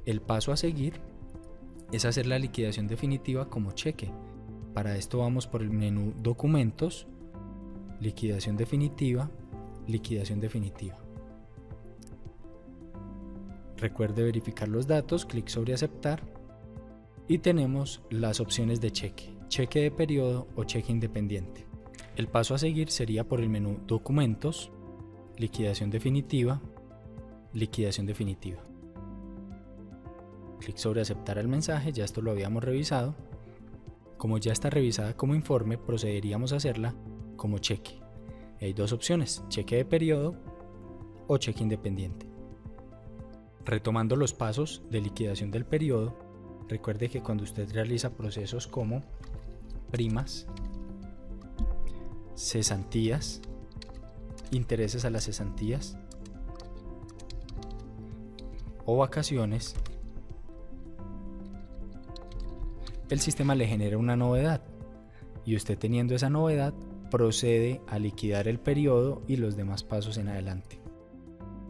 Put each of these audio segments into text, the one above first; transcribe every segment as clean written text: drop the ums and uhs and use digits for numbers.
El paso a seguir es hacer la liquidación definitiva como cheque. Para esto vamos por el menú Documentos, Liquidación definitiva, Liquidación definitiva. Recuerde verificar los datos, clic sobre Aceptar y tenemos las opciones de cheque, cheque de periodo o cheque independiente. El paso a seguir sería por el menú Documentos, Liquidación definitiva, Liquidación definitiva. Clic sobre Aceptar el mensaje, ya esto lo habíamos revisado. Como ya está revisada como informe, procederíamos a hacerla como cheque. Hay dos opciones, cheque de periodo o cheque independiente. Retomando los pasos de liquidación del periodo, recuerde que cuando usted realiza procesos como primas, cesantías, intereses a las cesantías o vacaciones, el sistema le genera una novedad y usted, teniendo esa novedad, procede a liquidar el periodo y los demás pasos en adelante.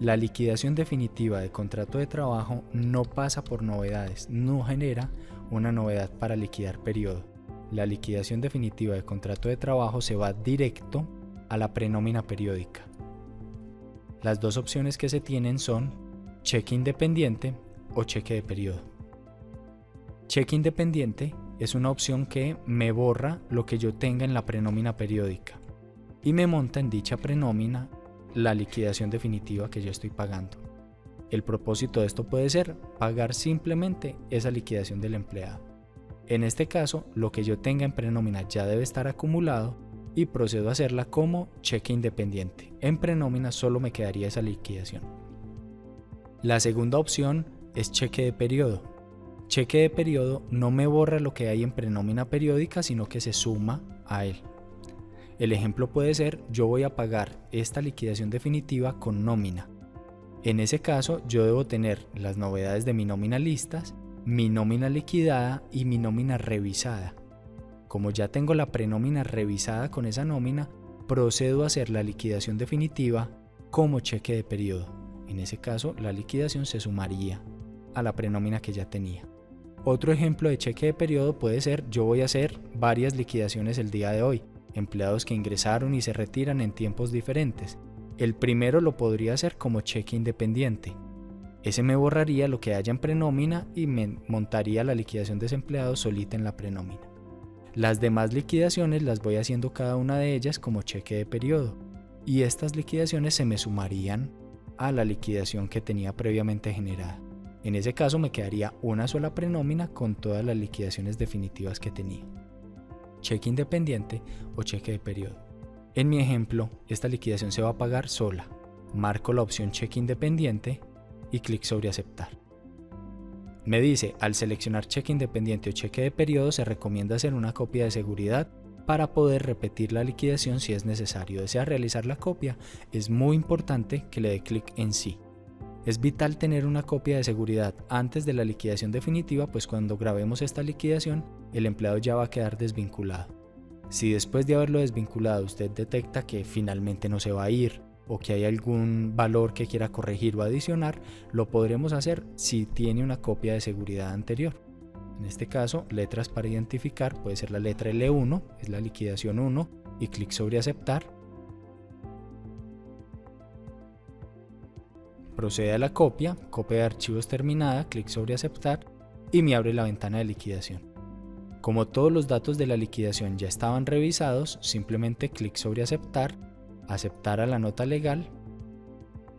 La liquidación definitiva de contrato de trabajo no pasa por novedades, no genera una novedad para liquidar periodo. La liquidación definitiva de contrato de trabajo se va directo a la prenómina periódica. Las dos opciones que se tienen son cheque independiente o cheque de periodo. Cheque independiente es una opción que me borra lo que yo tenga en la prenómina periódica y me monta en dicha prenómina la liquidación definitiva que yo estoy pagando. El propósito de esto puede ser pagar simplemente esa liquidación del empleado. En este caso, lo que yo tenga en prenómina ya debe estar acumulado y procedo a hacerla como cheque independiente. En prenómina solo me quedaría esa liquidación. La segunda opción es cheque de periodo. Cheque de periodo no me borra lo que hay en prenómina periódica, sino que se suma a él. El ejemplo puede ser, yo voy a pagar esta liquidación definitiva con nómina. En ese caso, yo debo tener las novedades de mi nómina listas, mi nómina liquidada y mi nómina revisada. Como ya tengo la prenómina revisada con esa nómina, procedo a hacer la liquidación definitiva como cheque de periodo. En ese caso, la liquidación se sumaría a la prenómina que ya tenía. Otro ejemplo de cheque de periodo puede ser, yo voy a hacer varias liquidaciones el día de hoy, empleados que ingresaron y se retiran en tiempos diferentes. El primero lo podría hacer como cheque independiente. Ese me borraría lo que haya en prenómina y me montaría la liquidación de ese empleado solita en la prenómina. Las demás liquidaciones las voy haciendo cada una de ellas como cheque de periodo y estas liquidaciones se me sumarían a la liquidación que tenía previamente generada. En ese caso me quedaría una sola prenómina con todas las liquidaciones definitivas que tenía. Cheque independiente o cheque de periodo. En mi ejemplo, esta liquidación se va a pagar sola. Marco la opción cheque independiente y clic sobre aceptar. Me dice, al seleccionar cheque independiente o cheque de periodo se recomienda hacer una copia de seguridad para poder repetir la liquidación si es necesario. ¿Desea realizar la copia? Es muy importante que le dé clic en sí. Es vital tener una copia de seguridad antes de la liquidación definitiva, pues cuando grabemos esta liquidación, el empleado ya va a quedar desvinculado. Si después de haberlo desvinculado usted detecta que finalmente no se va a ir o que hay algún valor que quiera corregir o adicionar, lo podremos hacer si tiene una copia de seguridad anterior. En este caso, letras para identificar puede ser la letra L1, es la liquidación 1, y clic sobre aceptar. Procede a la copia de archivos terminada, clic sobre aceptar y me abre la ventana de liquidación. Como todos los datos de la liquidación ya estaban revisados, simplemente clic sobre aceptar, aceptar a la nota legal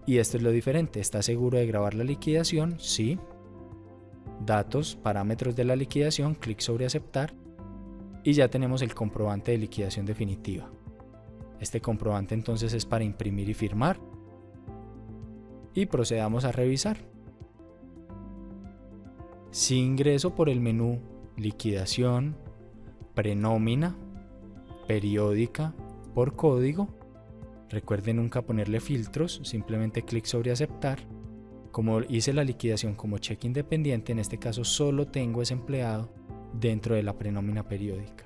y esto es lo diferente. ¿Está seguro de grabar la liquidación? Sí. Datos, parámetros de la liquidación, clic sobre aceptar y ya tenemos el comprobante de liquidación definitiva. Este comprobante entonces es para imprimir y firmar. Y procedamos a revisar. Si ingreso por el menú liquidación, prenómina, periódica, por código, recuerde nunca ponerle filtros, simplemente clic sobre aceptar. Como hice la liquidación como cheque independiente, en este caso solo tengo ese empleado dentro de la prenómina periódica.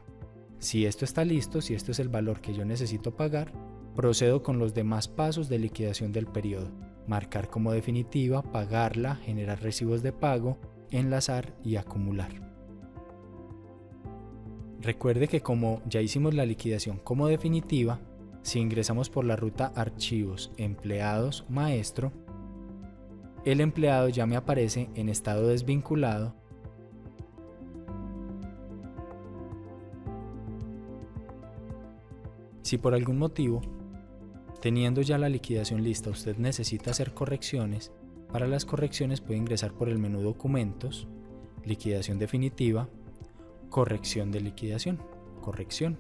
Si esto está listo, si esto es el valor que yo necesito pagar, procedo con los demás pasos de liquidación del periodo. marcar como definitiva, pagarla, generar recibos de pago, enlazar y acumular. Recuerde que como ya hicimos la liquidación como definitiva, si ingresamos por la ruta Archivos, Empleados, Maestro, el empleado ya me aparece en estado desvinculado Si por algún motivo, teniendo ya la liquidación lista, usted necesita hacer correcciones, para las correcciones puede ingresar por el menú Documentos, Liquidación definitiva, Corrección de liquidación, Corrección.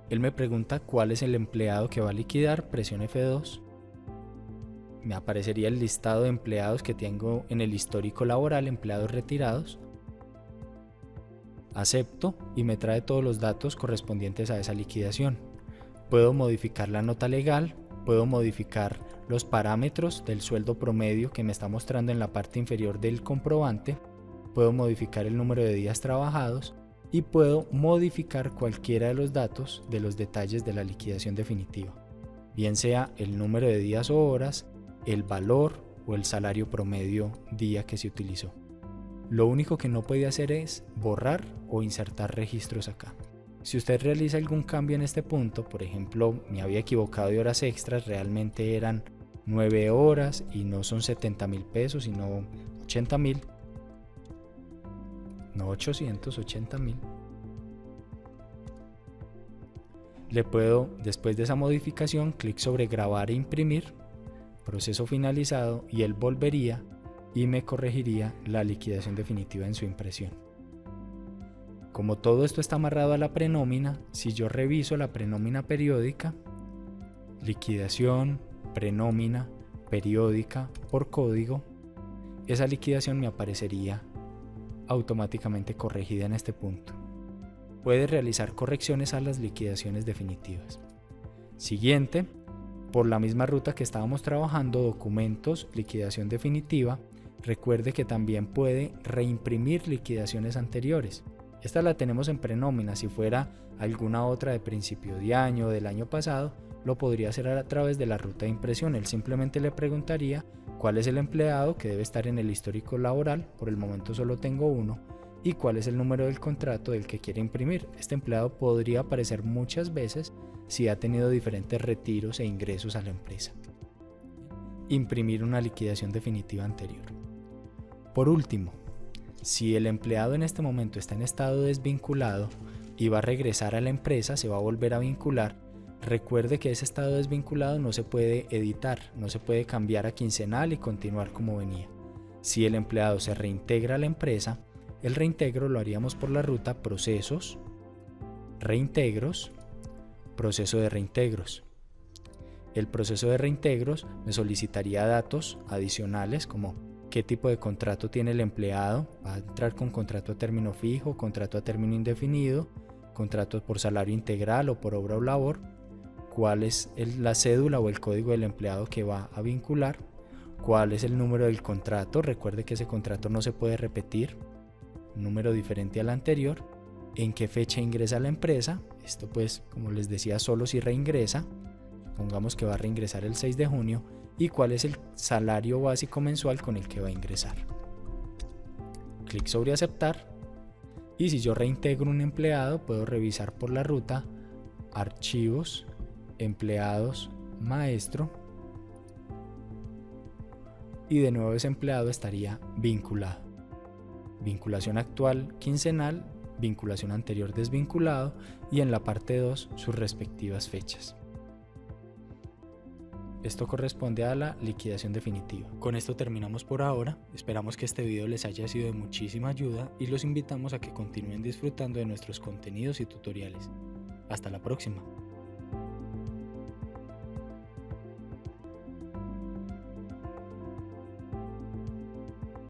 Él me pregunta cuál es el empleado que va a liquidar, presiono F2. Me aparecería el listado de empleados que tengo en el histórico laboral, empleados retirados. Acepto y me trae todos los datos correspondientes a esa liquidación. Puedo modificar la nota legal, puedo modificar los parámetros del sueldo promedio que me está mostrando en la parte inferior del comprobante, puedo modificar el número de días trabajados y puedo modificar cualquiera de los datos de los detalles de la liquidación definitiva, bien sea el número de días o horas, el valor o el salario promedio día que se utilizó. Lo único que no puede hacer es borrar o insertar registros acá. Si usted realiza algún cambio en este punto, por ejemplo, me había equivocado de horas extras, realmente eran 9 horas y no son 70.000 pesos, sino 80.000, no 880.000. Le puedo, después de esa modificación, clic sobre grabar e imprimir, proceso finalizado, y él volvería y me corregiría la liquidación definitiva en su impresión. Como todo esto está amarrado a la prenómina, si yo reviso la prenómina periódica, liquidación, prenómina, periódica por código, esa liquidación me aparecería automáticamente corregida en este punto. Puede realizar correcciones a las liquidaciones definitivas. Siguiente, por la misma ruta que estábamos trabajando, documentos, liquidación definitiva, recuerde que también puede reimprimir liquidaciones anteriores. Esta la tenemos en prenómina. Si fuera alguna otra de principio de año o del año pasado, lo podría hacer a través de la ruta de impresión. Él simplemente le preguntaría cuál es el empleado que debe estar en el histórico laboral, por el momento solo tengo uno, y cuál es el número del contrato del que quiere imprimir. Este empleado podría aparecer muchas veces si ha tenido diferentes retiros e ingresos a la empresa. Imprimir una liquidación definitiva anterior. Por último, si el empleado en este momento está en estado desvinculado y va a regresar a la empresa, se va a volver a vincular, recuerde que ese estado desvinculado no se puede editar, no se puede cambiar a quincenal y continuar como venía. Si el empleado se reintegra a la empresa, el reintegro lo haríamos por la ruta Procesos, Reintegros, Proceso de reintegros. El proceso de reintegros me solicitaría datos adicionales como qué tipo de contrato tiene el empleado, va a entrar con contrato a término fijo, contrato a término indefinido, contrato por salario integral o por obra o labor, cuál es la cédula o el código del empleado que va a vincular, cuál es el número del contrato, recuerde que ese contrato no se puede repetir, un número diferente al anterior, en qué fecha ingresa a la empresa, esto pues como les decía solo si reingresa, supongamos que va a reingresar el 6 de junio, y cuál es el salario básico mensual con el que va a ingresar. Clic sobre aceptar, y si yo reintegro un empleado puedo revisar por la ruta Archivos, Empleados, Maestro, y de nuevo ese empleado estaría vinculado. Vinculación actual quincenal, vinculación anterior desvinculado, y en la parte 2 sus respectivas fechas. Esto corresponde a la liquidación definitiva. Con esto terminamos por ahora. Esperamos que este video les haya sido de muchísima ayuda y los invitamos a que continúen disfrutando de nuestros contenidos y tutoriales. Hasta la próxima.